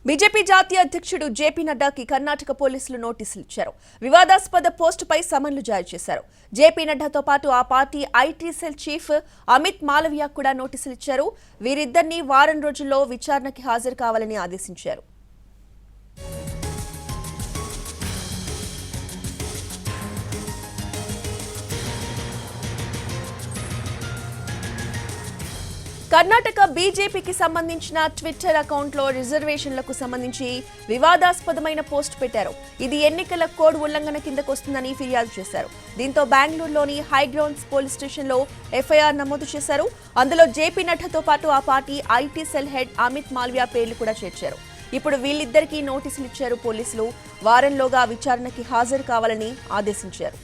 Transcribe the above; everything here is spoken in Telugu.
బీజేపీ జాతీయ అధ్యక్షుడు జేపీ నడ్డాకి కర్ణాటక పోలీసులు నోటీసులు ఇచ్చారు. వివాదాస్పద పోస్టుపై సమన్లు జారీ చేశారు. జేపీ నడ్డాతో పాటు ఆ party IT cell chief Amit Malviya కూడా నోటీసులు ఇచ్చారు. వీరిద్దరిని వారం రోజుల్లో విచారణకి హాజరు కావాలని ఆదేశించారు. కర్ణాటక బీజేపీకి సంబంధించిన ట్విట్టర్ అకౌంట్లో రిజర్వేషన్లకు సంబంధించి వివాదాస్పదమైన పోస్ట్ పెట్టారు. ఇది ఎన్నికల కోడ్ ఉల్లంఘన కిందకు వస్తుందని ఫిర్యాదు చేశారు. దీంతో బెంగళూరులోని హైగ్రౌండ్స్ పోలీస్ స్టేషన్లో ఎఫ్ఐఆర్ నమోదు చేశారు. అందులో జేపీ నడ్డాతో పాటు ఆ party IT cell head Amit Malviya పేర్లు కూడా చేర్చారు. ఇప్పుడు వీళ్ళిద్దరికీ నోటీసులు ఇచ్చారు పోలీసులు. వారంలోగా విచారణకి హాజరు కావాలని ఆదేశించారు.